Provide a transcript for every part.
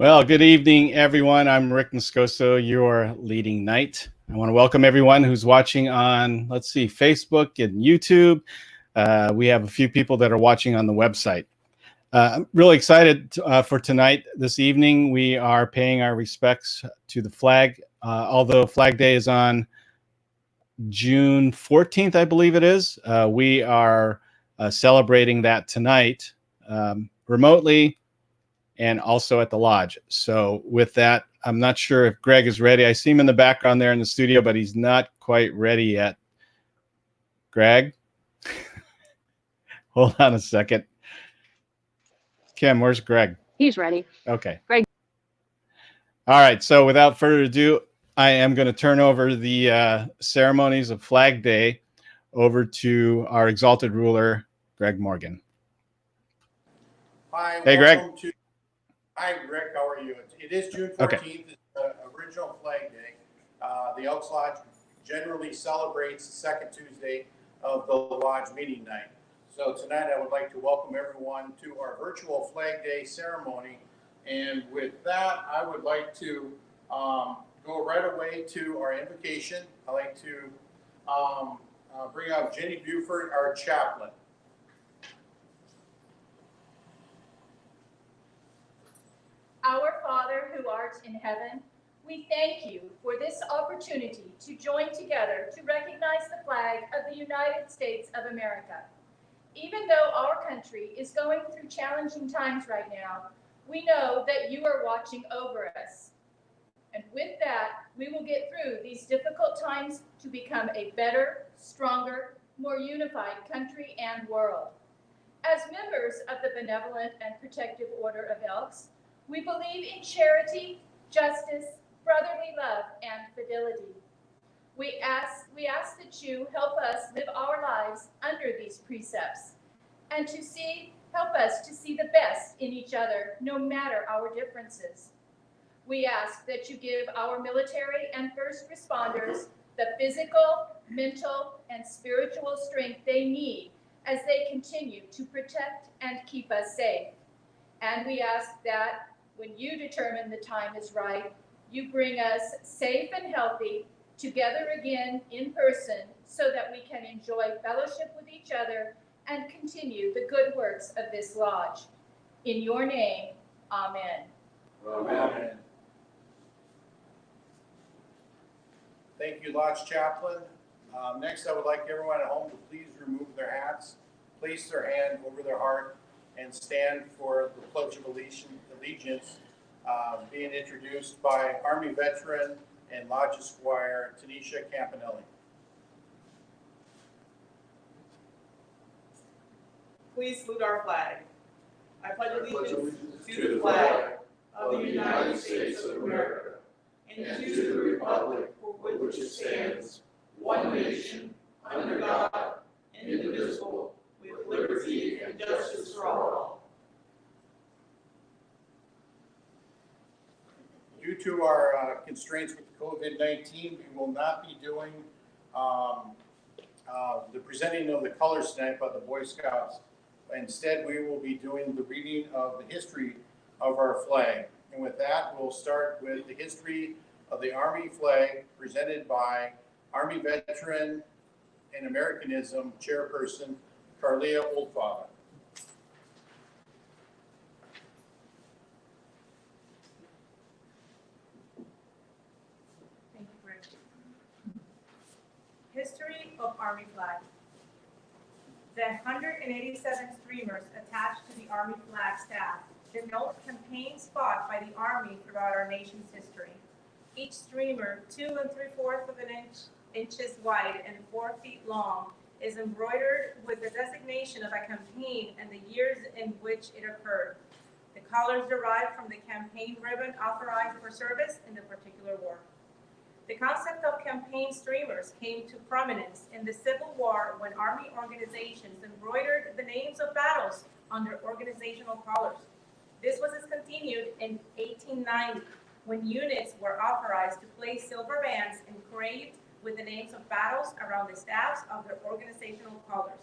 Well, good evening, everyone. I'm Rick Moscoso, your leading knight. I want to welcome everyone who's watching on, Facebook and YouTube. We have a few people that are watching on the website. I'm really excited for tonight. This evening, we are paying our respects to the flag. Although Flag Day is on June 14th, I believe it is, we are celebrating that tonight remotely and also at the lodge. So with that, I'm not sure if Greg is ready. I see him in the background there in the studio, but he's not quite ready yet. Greg? Hold on a second. Kim, where's Greg? He's ready. Okay. Greg. All right. So without further ado, I am going to turn over the ceremonies of Flag Day over to our exalted ruler, Greg Morgan. Hi, hey, Greg. Hi, Rick. How are you? It is June 14th. Okay. It's the original Flag Day. The Elks Lodge generally celebrates the second Tuesday of the Lodge meeting night. So tonight I would like to welcome everyone to our virtual Flag Day ceremony. And with that, I would like to go right away to our invocation. I'd like to bring out Jenny Buford, our chaplain. Our Father who art in heaven, we thank you for this opportunity to join together to recognize the flag of the United States of America. Even though our country is going through challenging times right now, we know that you are watching over us. And with that, we will get through these difficult times to become a better, stronger, more unified country and world. As members of the Benevolent and Protective Order of Elks, we believe in charity, justice, brotherly love, and fidelity. We ask that you help us live our lives under these precepts and help us to see the best in each other, no matter our differences. We ask that you give our military and first responders the physical, mental, and spiritual strength they need as they continue to protect and keep us safe. And we ask that when you determine the time is right, you bring us safe and healthy together again in person so that we can enjoy fellowship with each other and continue the good works of this lodge. In your name, amen. Amen. Thank you, Lodge Chaplain. Next, I would like everyone at home to please remove their hats, place their hand over their heart, and stand for the Pledge of Allegiance, being introduced by Army veteran and Lodge Esquire Tanisha Campanelli. Please salute our flag. I pledge allegiance to the flag of the United States of America and to the republic for which it stands, one nation, under God, indivisible, with liberty and justice for all. Due to our constraints with COVID-19, we will not be doing the presenting of the colors tonight by the Boy Scouts. Instead, we will be doing the reading of the history of our flag. And with that, we'll start with the history of the Army flag presented by Army veteran and Americanism chairperson, Carlia Oldfather. Thank you, Greg. History of Army flag. The 187 streamers attached to the Army flag staff denote campaigns fought by the Army throughout our nation's history. Each streamer, 2 3/4 inches wide and 4 feet long, is embroidered with the designation of a campaign and the years in which it occurred. The colors derive from the campaign ribbon authorized for service in the particular war. The concept of campaign streamers came to prominence in the Civil War when Army organizations embroidered the names of battles on their organizational colors. This was discontinued in 1890 when units were authorized to place silver bands engraved with the names of battles around the staffs of their organizational colors.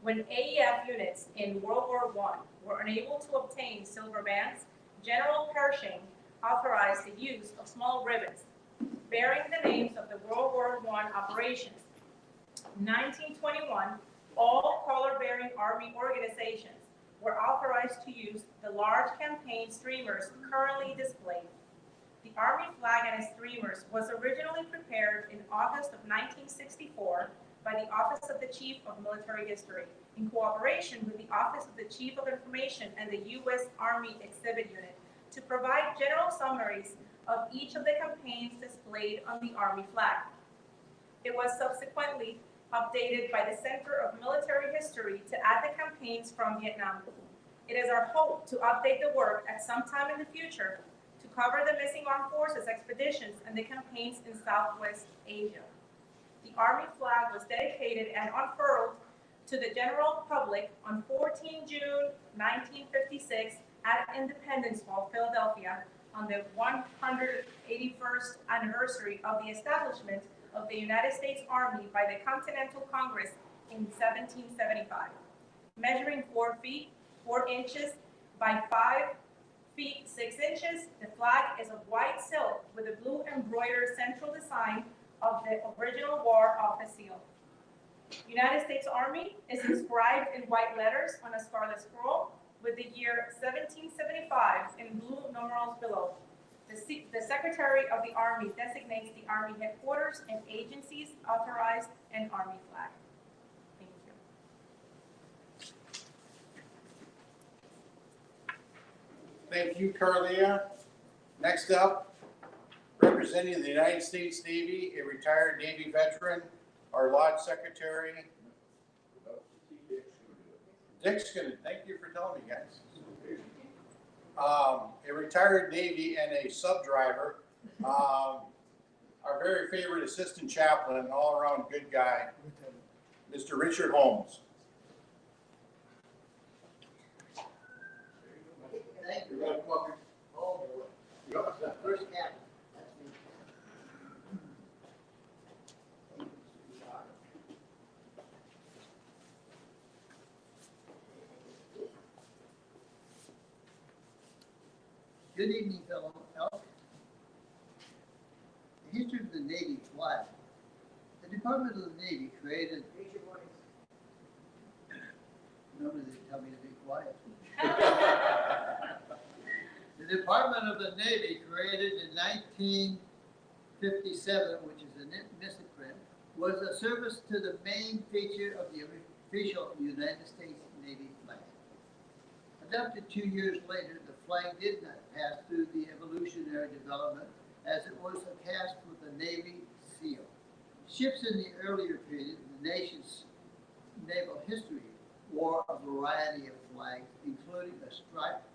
When AEF units in World War I were unable to obtain silver bands, General Pershing authorized the use of small ribbons bearing the names of the World War I operations. In 1921, all color-bearing Army organizations were authorized to use the large campaign streamers currently displayed. The Army flag and its streamers was originally prepared in August of 1964 by the Office of the Chief of Military History, in cooperation with the Office of the Chief of Information and the U.S. Army Exhibit Unit, to provide general summaries of each of the campaigns displayed on the Army flag. It was subsequently updated by the Center of Military History to add the campaigns from Vietnam. It is our hope to update the work at some time in the future to cover the missing armed forces expeditions and the campaigns in Southwest Asia. The Army flag was dedicated and unfurled to the general public on 14 June 1956 at Independence Hall, Philadelphia, on the 181st anniversary of the establishment of the United States Army by the Continental Congress in 1775. Measuring 4 feet 4 inches by 5 feet 6 inches, the flag is of white silk with a blue embroidered central design of the original War Office seal. United States Army is inscribed in white letters on a scarlet scroll with the year 1775 in blue numerals below. The Secretary of the Army designates the Army headquarters and agencies authorized an Army flag. Thank you. Thank you, Carlia. Next up, representing the United States Navy, a retired Navy veteran, our Lodge Secretary. Dick's gonna, thank you for telling me, guys. A retired Navy and a sub driver, our very favorite assistant chaplain and all around good guy, Mr. Richard Holmes. Thank you, Red Walker. Oh, boy. First captain. That's me. Good evening, fellow Elks. The history of the Navy flag. The Department of the Navy created. Normally they tell me to be quiet. The Department of the Navy, created in 1957, which is a misprint, was a service to the main feature of the official United States Navy flag. Adopted 2 years later, the flag did not pass through the evolutionary development as it was cast with the Navy seal. Ships in the earlier period, the nation's naval history, wore a variety of flags, including a striped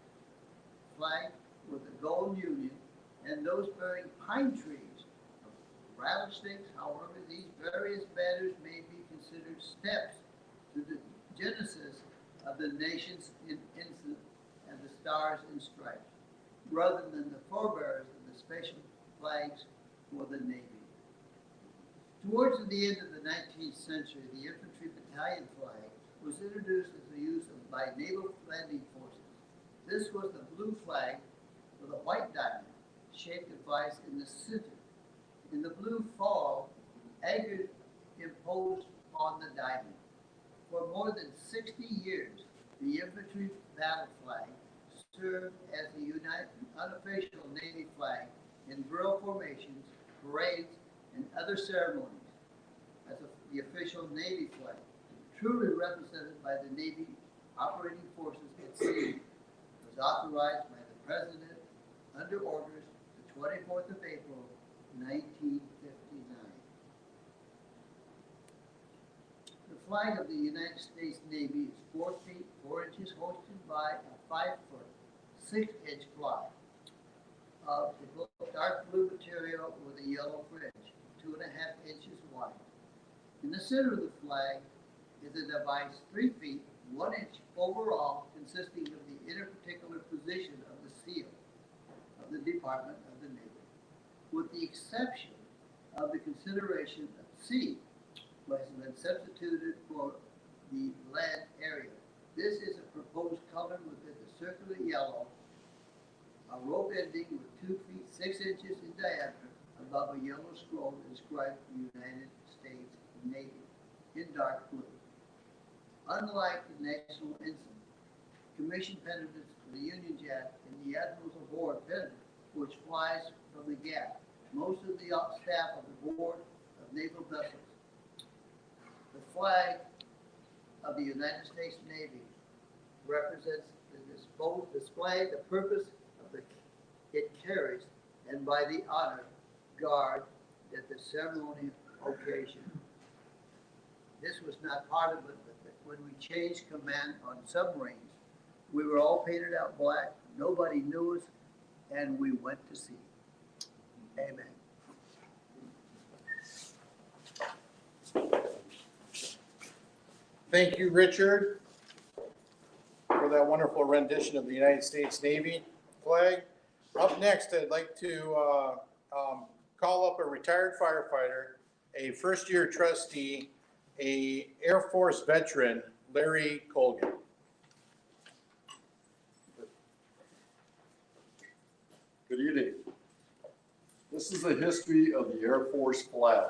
flag with a gold union and those bearing pine trees. Rattlesnakes, however, these various banners may be considered steps to the genesis of the nation's incident and the stars and stripes, rather than the forebears of the special flags for the Navy. Towards the end of the 19th century, the infantry battalion flag was introduced as the use of by naval landing forces. This was the blue flag with a white diamond shaped device in the center. In the blue fall, anchor imposed on the diamond. For more than 60 years, the infantry battle flag served as the unofficial Navy flag in drill formations, parades, and other ceremonies as the official Navy flag, truly represented by the Navy operating forces at sea, was authorized by the President under orders the 24th of April, 1959. The flag of the United States Navy is 4 feet 4 inches, hosted by a 5 foot 6 inch flag of the dark blue material with a yellow fringe, 2.5 inches wide. In the center of the flag is a device 3 feet 1 inch overall, consisting of the interparticular position of the seal of the Department of the Navy, with the exception of the consideration of C, which has been substituted for the land area. This is a proposed color within the circular yellow a rope ending with 2 feet 6 inches in diameter above a yellow scroll inscribed United States Navy in dark blue. Unlike the National Ensign, commission pendants for the Union Jack and the Admiral's Award pendant, which flies from the gap, most of the staff of the Board of Naval Vessels. The flag of the United States Navy represents the display, the purpose of it carries, and by the honor guard that the ceremony occasion. This was not part of it, but when we changed command on submarines, we were all painted out black, nobody knew us, and we went to sea. Amen. Thank you, Richard, for that wonderful rendition of the United States Navy flag. Up next, I'd like to call up a retired firefighter, a first-year trustee, a Air Force veteran, Larry Colgan. Good evening. This is the history of the Air Force flag.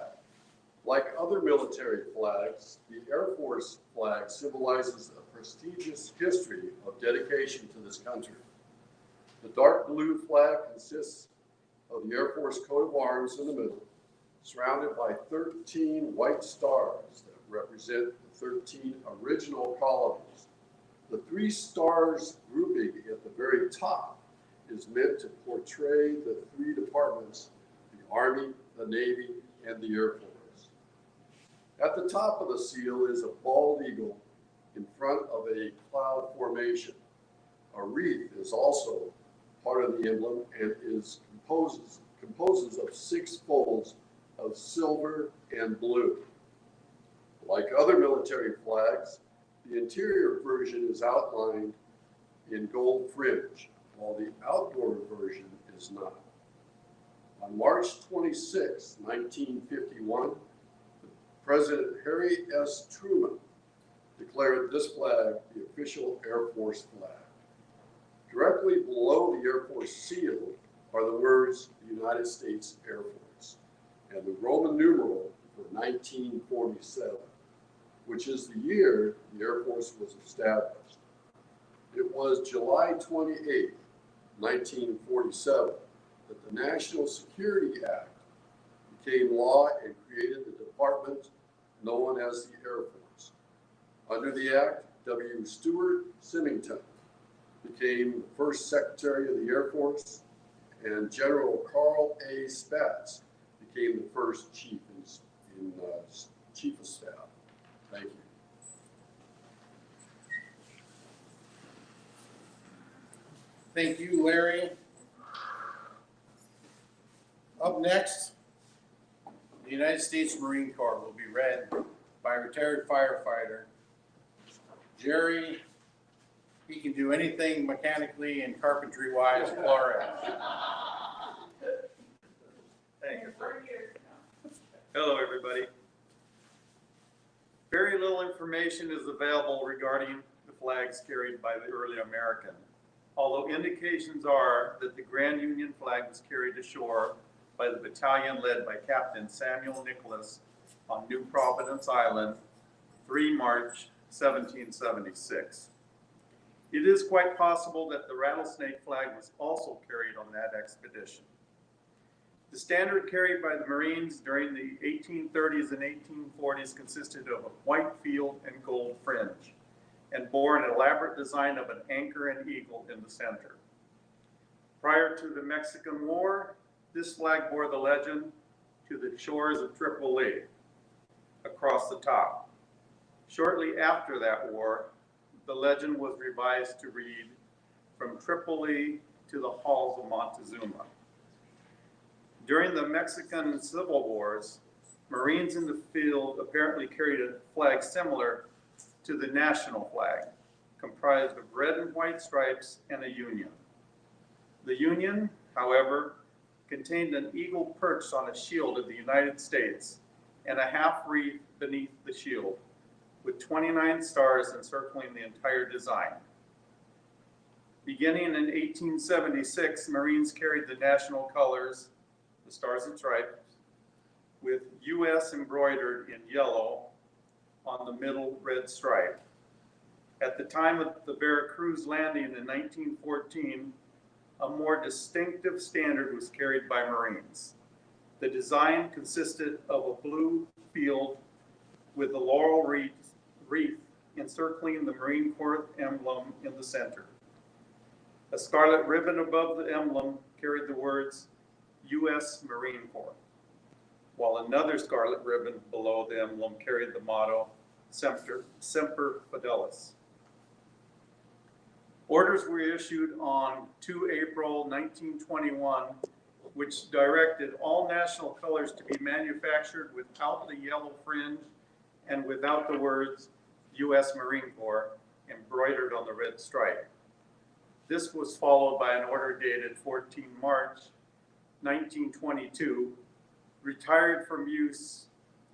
Like other military flags, the Air Force flag symbolizes a prestigious history of dedication to this country. The dark blue flag consists of the Air Force coat of arms in the middle, surrounded by 13 white stars that represent the 13 original colonies. The 3 stars grouping at the very top is meant to portray the 3 departments: the Army, the Navy, and the Air Force. At the top of the seal is a bald eagle in front of a cloud formation. A wreath is also part of the emblem and composes of 6 folds of silver and blue. Like other military flags, the interior version is outlined in gold fringe, while the outdoor version is not. On March 26, 1951, President Harry S. Truman declared this flag the official Air Force flag. Directly below the Air Force seal are the words United States Air Force and the Roman numeral for 1947, which is the year the Air Force was established. It was July 28, 1947, that the National Security Act became law and created the department known as the Air Force. Under the act, W. Stewart Symington became the first Secretary of the Air Force, and General Carl A. Spaatz became the first Chief of Staff. Thank you. Thank you, Larry. Up next, the United States Marine Corps will be read by a retired firefighter, Jerry. He can do anything mechanically and carpentry-wise, Flores. Thank you, sir. Hello, everybody. Very little information is available regarding the flags carried by the early American, although indications are that the Grand Union flag was carried ashore by the battalion led by Captain Samuel Nicholas on New Providence Island, 3 March 1776. It is quite possible that the rattlesnake flag was also carried on that expedition. The standard carried by the Marines during the 1830s and 1840s consisted of a white field and gold fringe, and bore an elaborate design of an anchor and eagle in the center. Prior to the Mexican War, this flag bore the legend "To the shores of Tripoli" across the top. Shortly after that war, the legend was revised to read "From Tripoli to the halls of Montezuma." During the Mexican Civil Wars, Marines in the field apparently carried a flag similar to the national flag, comprised of red and white stripes and a union. The union, however, contained an eagle perched on a shield of the United States and a half wreath beneath the shield, with 29 stars encircling the entire design. Beginning in 1876, Marines carried the national colors, the Stars and Stripes, with U.S. embroidered in yellow on the middle red stripe. At the time of the Veracruz landing in 1914, a more distinctive standard was carried by Marines. The design consisted of a blue field with the laurel wreath encircling the Marine Corps emblem in the center. A scarlet ribbon above the emblem carried the words U.S. Marine Corps, while another scarlet ribbon below the emblem carried the motto Semper Fidelis. Orders were issued on 2 April 1921, which directed all national colors to be manufactured without the yellow fringe and without the words U.S. Marine Corps embroidered on the red stripe. This was followed by an order dated 14 March 1922, retired from use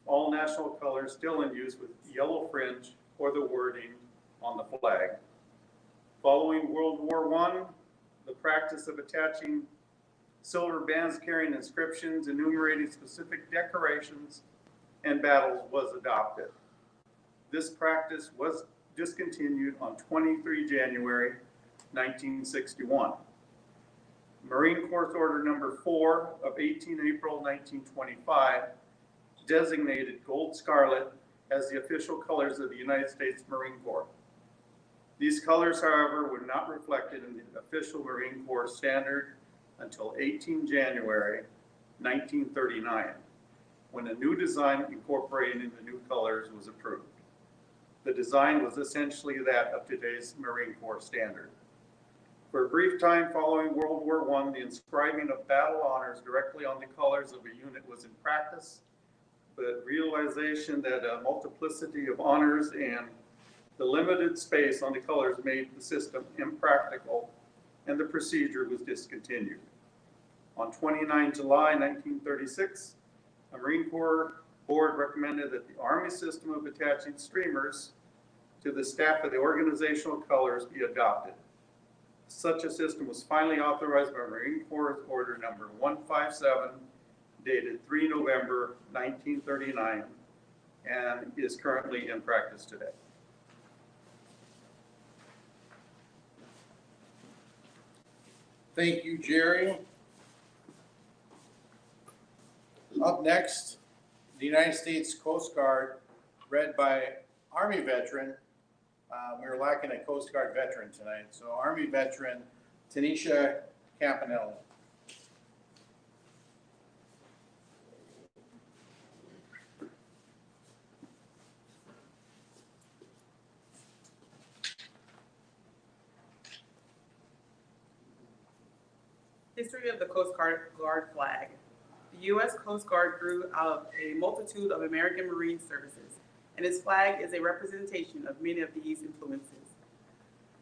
all national colors still in use with yellow fringe or the wording on the flag. Following World War I, the practice of attaching silver bands carrying inscriptions enumerating specific decorations and battles was adopted. This practice was discontinued on 23 January 1961. Marine Corps Order Number 4 of 18 April 1925 designated gold scarlet as the official colors of the United States Marine Corps. These colors, however, were not reflected in the official Marine Corps standard until 18 January 1939, when a new design incorporating the new colors was approved. The design was essentially that of today's Marine Corps standard. For a brief time following World War I, the inscribing of battle honors directly on the colors of a unit was in practice, but realization that a multiplicity of honors and the limited space on the colors made the system impractical, and the procedure was discontinued. On 29 July 1936, a Marine Corps board recommended that the Army system of attaching streamers to the staff of the organizational colors be adopted. Such a system was finally authorized by Marine Corps Order Number 157, dated 3 November 1939, and is currently in practice today. Thank you, Jerry. Up next, the United States Coast Guard, read by Army veteran. We were lacking a Coast Guard veteran tonight, so Army veteran Tanisha Campanella. History of the Coast Guard flag. The U.S. Coast Guard grew out of a multitude of American Marine services, and its flag is a representation of many of these influences.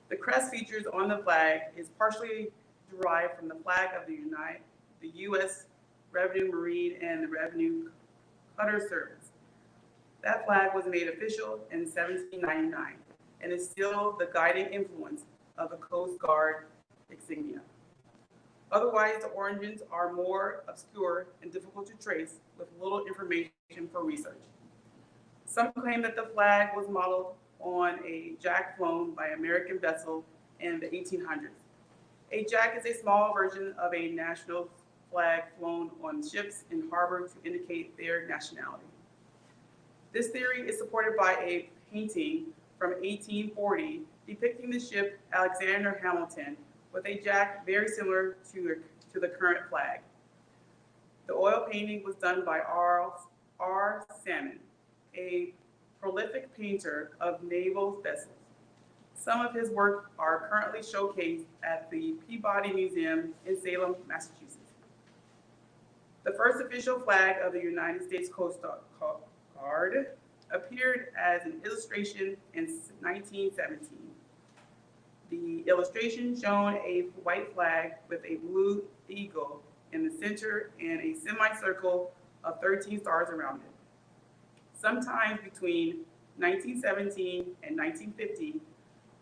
The crest features on the flag is partially derived from the flag of the U.S. Revenue Marine and the Revenue Cutter Service. That flag was made official in 1799 and is still the guiding influence of the Coast Guard insignia. Otherwise, the origins are more obscure and difficult to trace, with little information for research. Some claim that the flag was modeled on a jack flown by an American vessel in the 1800s. A jack is a small version of a national flag flown on ships in harbor to indicate their nationality. This theory is supported by a painting from 1840 depicting the ship Alexander Hamilton with a jack very similar to the current flag. The oil painting was done by R. Salmon, a prolific painter of naval vessels. Some of his work are currently showcased at the Peabody Museum in Salem, Massachusetts. The first official flag of the United States Coast Guard appeared as an illustration in 1917. The illustration shown a white flag with a blue eagle in the center and a semicircle of 13 stars around it. Sometime between 1917 and 1950,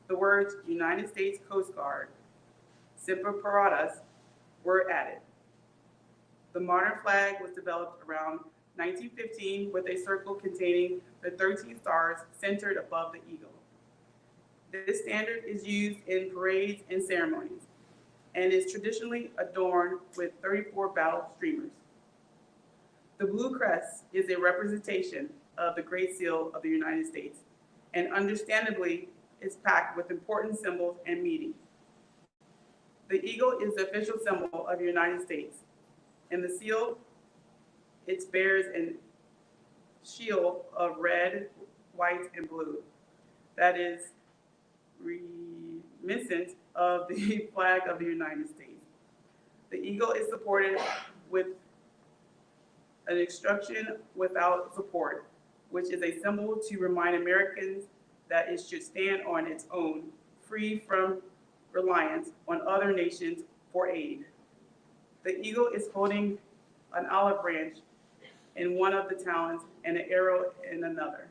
the words United States Coast Guard Semper Paratus, were added. The modern flag was developed around 1915 with a circle containing the 13 stars centered above the eagle. This standard is used in parades and ceremonies and is traditionally adorned with 34 battle streamers. The blue crest is a representation of the Great Seal of the United States, and understandably is packed with important symbols and meaning. The eagle is the official symbol of the United States, and the seal, it bears a shield of red, white, and blue that is reminiscent of the flag of the United States. The eagle is supported with an instruction without support, which is a symbol to remind Americans that it should stand on its own, free from reliance on other nations for aid. The eagle is holding an olive branch in one of the talons and an arrow in another.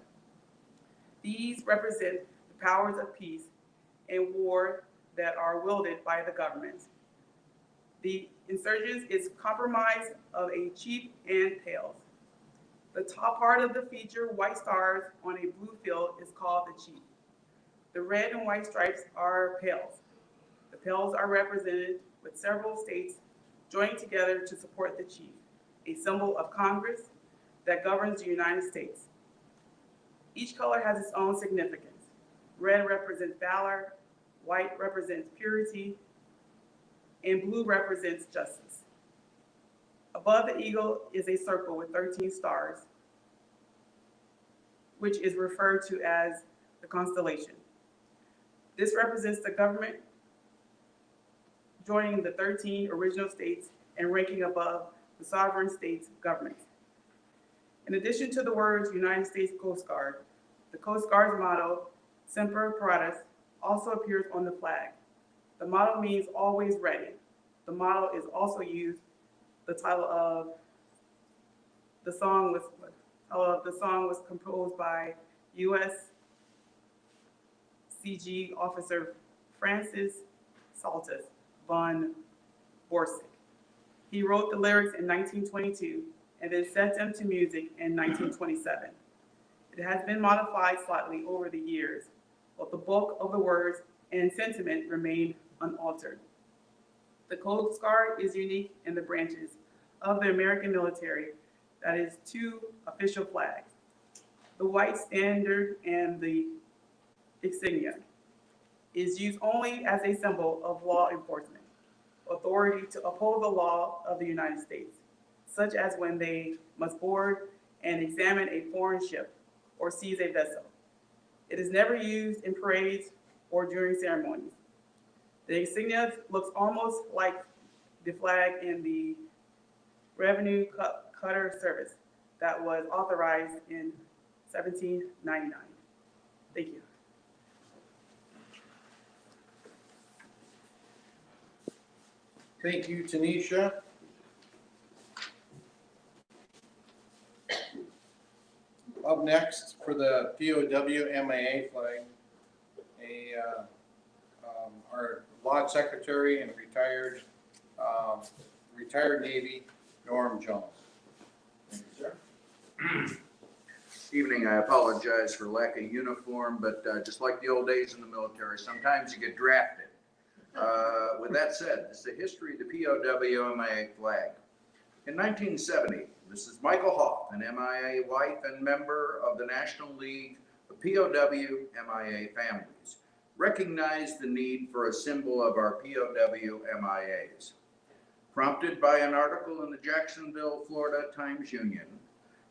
These represent the powers of peace and war that are wielded by the government. The insurgents is comprised of a chief and pales. The top part of the feature, white stars on a blue field, is called the chief. The red and white stripes are pales. The pales are represented with several states joining together to support the chief, a symbol of Congress that governs the United States. Each color has its own significance. Red represents valor, white represents purity, and blue represents justice. Above the eagle is a circle with 13 stars, which is referred to as the constellation. This represents the government joining the 13 original states and ranking above the sovereign states' government. In addition to the words United States Coast Guard, the Coast Guard's motto, Semper Paratus, also appears on the flag. The motto means always ready. The motto is also used. The title of the song was composed by U.S. CG officer Francis Saltus von Borsig. He wrote the lyrics in 1922 and then set them to music in 1927. It has been modified slightly over the years, but the bulk of the words and sentiment remain unaltered. The Coast Guard is unique in the branches of the American military that is two official flags, the white standard and the insignia, is used only as a symbol of law enforcement, authority to uphold the law of the United States, such as when they must board and examine a foreign ship or seize a vessel. It is never used in parades or during ceremonies. The insignia looks almost like the flag in the Revenue Cutter Service that was authorized in 1799. Thank you. Thank you, Tanisha. Up next for the POW MIA flag, our Lodge Secretary and retired Navy, Norm Jones. Thank you, sir. Evening, I apologize for lack of uniform, but just like the old days in the military, sometimes you get drafted. With that said, this is the history of the POW MIA flag. In 1970, Mrs. Michael Hoff, an MIA wife and member of the National League of POW MIA Families, recognized the need for a symbol of our POW MIAs. Prompted by an article in the Jacksonville, Florida Times-Union,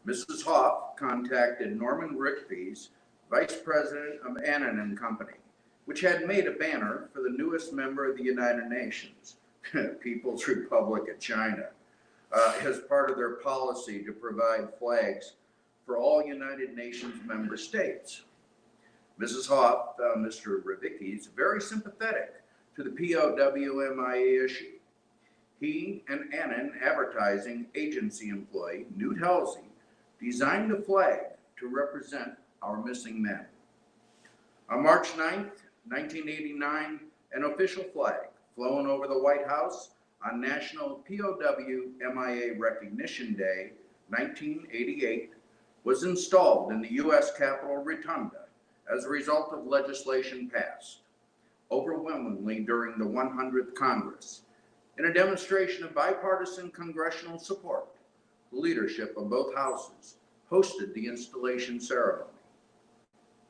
Mrs. Hoff contacted Norman Rickpees, Vice President of Annan & Company, which had made a banner for the newest member of the United Nations, People's Republic of China, as part of their policy to provide flags for all United Nations member states. Mrs. Hoff found Mr. Rickpees very sympathetic to the POW MIA issue. He and Annan Advertising Agency employee Newt Halsey designed a flag to represent our missing men. On March 9th, 1989, an official flag, flown over the White House on National POW MIA Recognition Day, 1988, was installed in the U.S. Capitol Rotunda as a result of legislation passed overwhelmingly during the 100th Congress. In a demonstration of bipartisan congressional support, the leadership of both houses hosted the installation ceremony.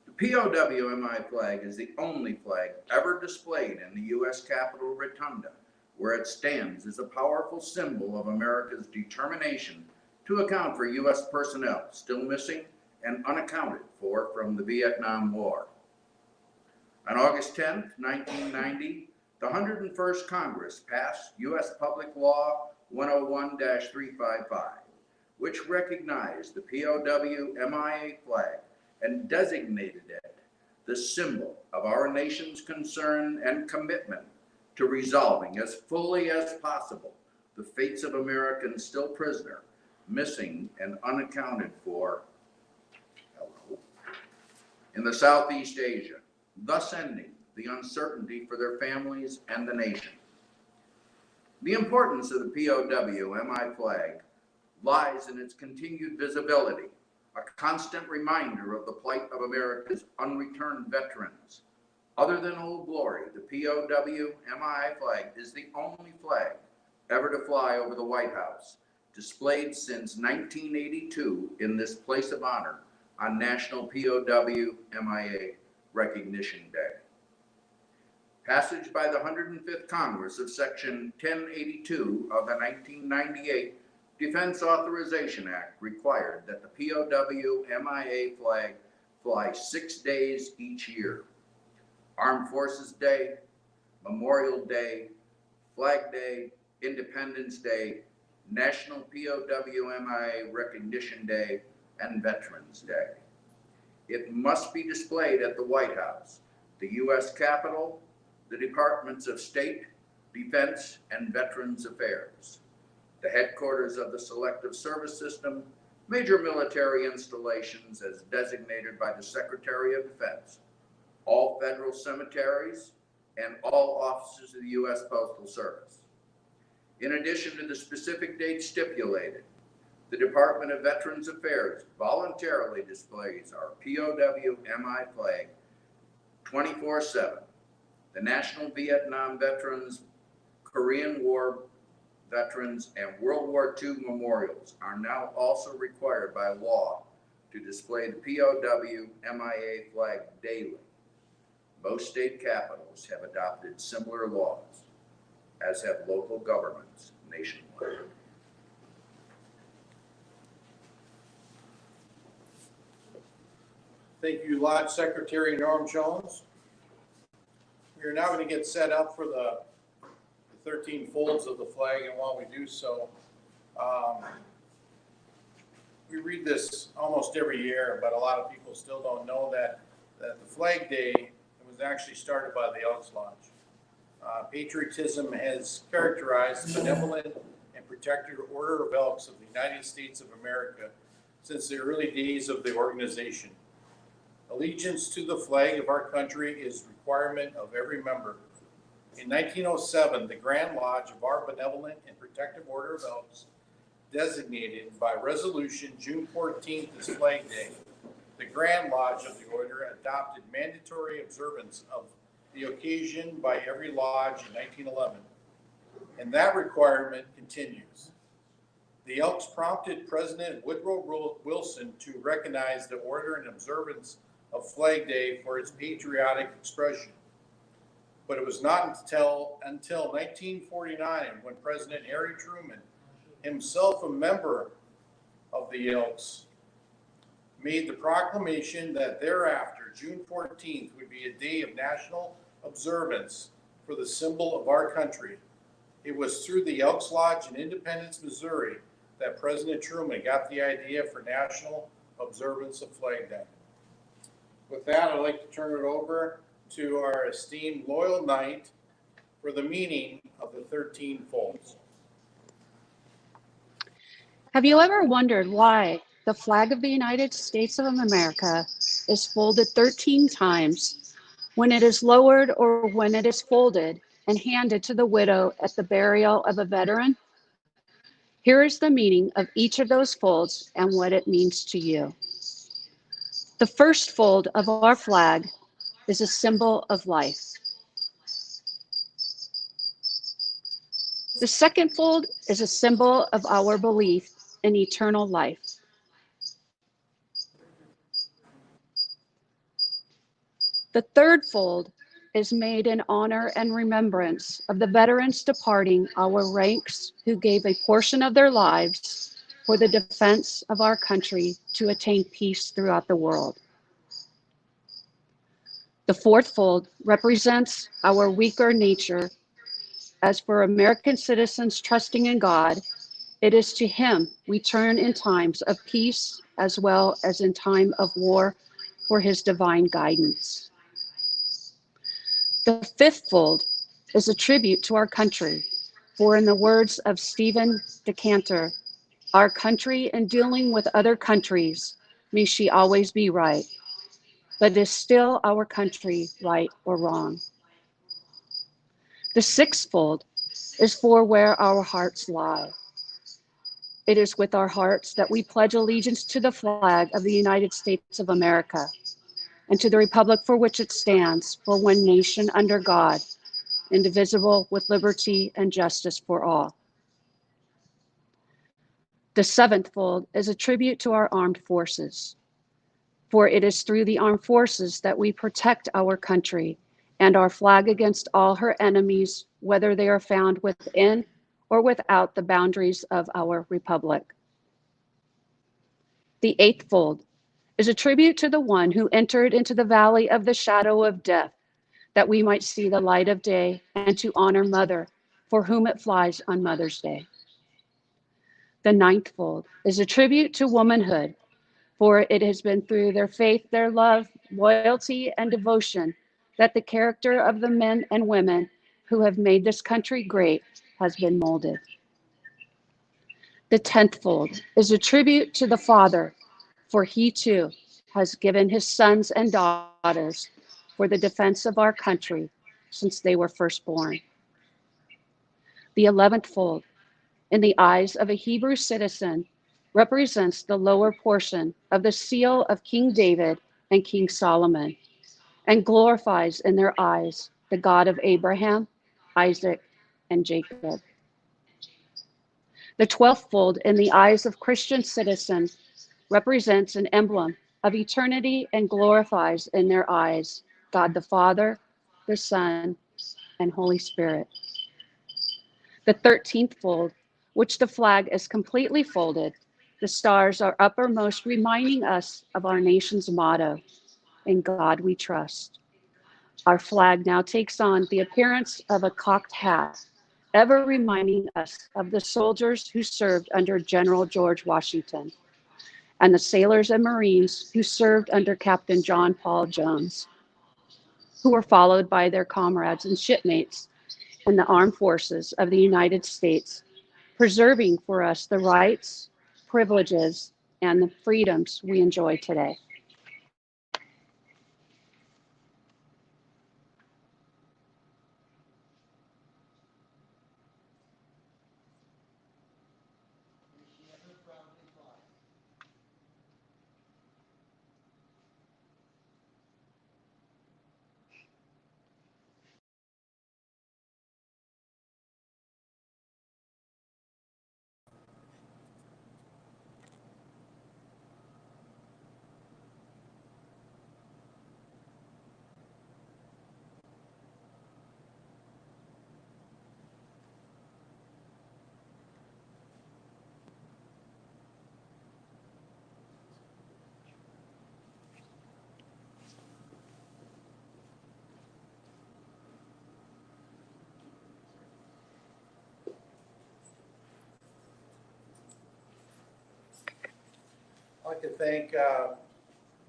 The POW-MI flag is the only flag ever displayed in the U.S. Capitol Rotunda, where it stands as a powerful symbol of America's determination to account for U.S. personnel still missing and unaccounted for from the Vietnam War. On August 10, 1990, the 101st Congress passed U.S. Public Law 101-355, which recognized the POW-MIA flag and designated it the symbol of our nation's concern and commitment to resolving as fully as possible the fates of Americans still prisoner, missing, and unaccounted for in the Southeast Asia, thus ending the uncertainty for their families and the nation. The importance of the POW-MI flag lies in its continued visibility, a constant reminder of the plight of America's unreturned veterans. Other than Old Glory, the POW-MI flag is the only flag ever to fly over the White House, displayed since 1982 in this place of honor on National POW-MIA Recognition Day. Passage by the 105th Congress of Section 1082 of the 1998 Defense Authorization Act required that the POW-MIA flag fly 6 days each year. Armed Forces Day, Memorial Day, Flag Day, Independence Day, National POW-MIA Recognition Day, and Veterans Day. It must be displayed at the White House, the U.S. Capitol, the Departments of State, Defense, and Veterans Affairs, the headquarters of the Selective Service System, major military installations as designated by the Secretary of Defense, all federal cemeteries, and all offices of the U.S. Postal Service. In addition to the specific dates stipulated, the Department of Veterans Affairs voluntarily displays our POW-MI flag 24/7. The National Vietnam Veterans, Korean War Veterans, and World War II memorials are now also required by law to display the POW-MIA flag daily. Most state capitals have adopted similar laws, as have local governments nationwide. Thank you, Lodge Secretary Norm Jones. We are now going to get set up for the 13 folds of the flag, and while we do so, we read this almost every year, but a lot of people still don't know that the Flag Day was actually started by the Elks Lodge. Patriotism has characterized the benevolent and protective Order of Elks of the United States of America since the early days of the organization. Allegiance to the flag of our country is a requirement of every member. In 1907, the Grand Lodge of our Benevolent and Protective Order of Elks designated by resolution June 14th as Flag Day. The Grand Lodge of the Order adopted mandatory observance of the occasion by every lodge in 1911, and that requirement continues. The Elks prompted President Woodrow Wilson to recognize the order and observance of Flag Day for its patriotic expression. But it was not until 1949 when President Harry Truman, himself a member of the Elks, made the proclamation that thereafter, June 14th, would be a day of national observance for the symbol of our country. It was through the Elks Lodge in Independence, Missouri, that President Truman got the idea for national observance of Flag Day. With that, I'd like to turn it over to our esteemed loyal knight for the meaning of the 13 folds. Have you ever wondered why the flag of the United States of America is folded 13 times when it is lowered or when it is folded and handed to the widow at the burial of a veteran? Here is the meaning of each of those folds and what it means to you. The first fold of our flag is a symbol of life. The second fold is a symbol of our belief in eternal life. The third fold is made in honor and remembrance of the veterans departing our ranks who gave a portion of their lives for the defense of our country to attain peace throughout the world. The fourth fold represents our weaker nature. As for American citizens trusting in God, it is to Him we turn in times of peace as well as in time of war for His divine guidance. The fifth fold is a tribute to our country, for in the words of Stephen Decanter, our country in dealing with other countries, may she always be right, but is still our country right or wrong? The sixth fold is for where our hearts lie. It is with our hearts that we pledge allegiance to the flag of the United States of America and to the republic for which it stands, for one nation under God, indivisible, with liberty and justice for all. The seventh fold is a tribute to our armed forces, for it is through the armed forces that we protect our country and our flag against all her enemies, whether they are found within or without the boundaries of our republic. The eighth fold is a tribute to the one who entered into the valley of the shadow of death, that we might see the light of day, and to honor Mother, for whom it flies on Mother's Day. The ninth fold is a tribute to womanhood, for it has been through their faith, their love, loyalty, and devotion that the character of the men and women who have made this country great has been molded. The 10th fold is a tribute to the Father, for He too has given His sons and daughters for the defense of our country since they were first born. The 11th fold, in the eyes of a Hebrew citizen, represents the lower portion of the seal of King David and King Solomon, and glorifies in their eyes the God of Abraham, Isaac, and Jacob. The 12th fold in the eyes of Christian citizens represents an emblem of eternity and glorifies in their eyes God the Father, the Son, and Holy Spirit. The 13th fold, which the flag is completely folded, the stars are uppermost, reminding us of our nation's motto, "In God we trust." Our flag now takes on the appearance of a cocked hat, ever reminding us of the soldiers who served under General George Washington and the sailors and Marines who served under Captain John Paul Jones, who were followed by their comrades and shipmates in the armed forces of the United States, preserving for us the rights, privileges, and the freedoms we enjoy today. I'd like to thank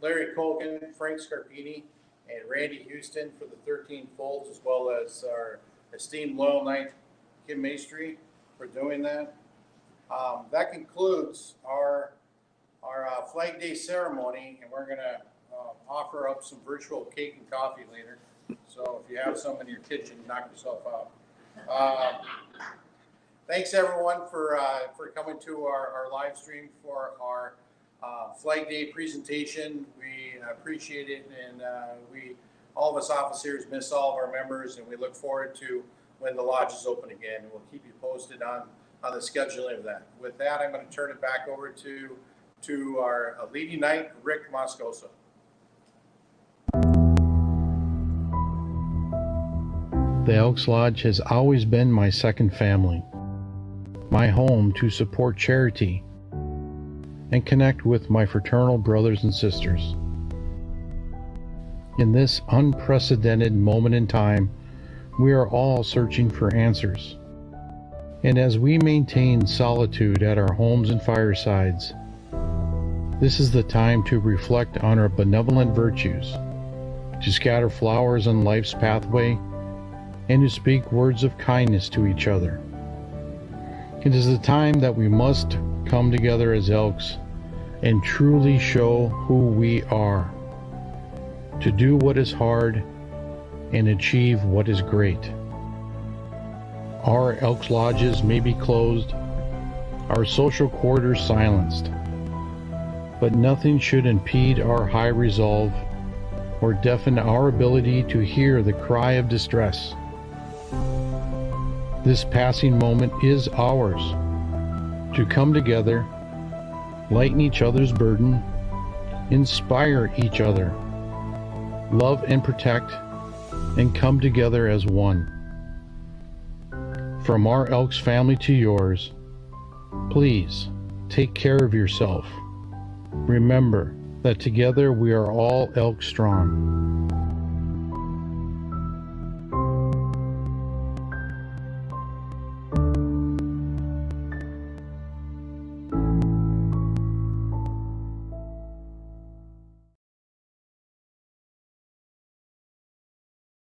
Larry Colgan, Frank Scarpini, and Randy Houston for the 13 folds, as well as our esteemed loyal knight, Kim Maestri, for doing that. That concludes our Flag Day ceremony, and we're going to offer up some virtual cake and coffee later. So if you have some in your kitchen, knock yourself out. Thanks everyone for coming to our live stream for our Flag Day presentation. We appreciate it, and all of us officers miss all of our members, and we look forward to when the lodge is open again. We'll keep you posted on the scheduling of that. With that, I'm going to turn it back over to our leading knight, Rick Moscoso. The Elks Lodge has always been my second family, my home to support charity and connect with my fraternal brothers and sisters. In this unprecedented moment in time, we are all searching for answers. And as we maintain solitude at our homes and firesides, this is the time to reflect on our benevolent virtues, to scatter flowers on life's pathway, and to speak words of kindness to each other. It is the time that we must come together as Elks and truly show who we are, to do what is hard and achieve what is great. Our Elks Lodges may be closed, our social quarters silenced, but nothing should impede our high resolve or deafen our ability to hear the cry of distress. This passing moment is ours to come together, lighten each other's burden, inspire each other, love and protect, and come together as one. From our Elks family to yours, please take care of yourself. Remember that together we are all Elk strong.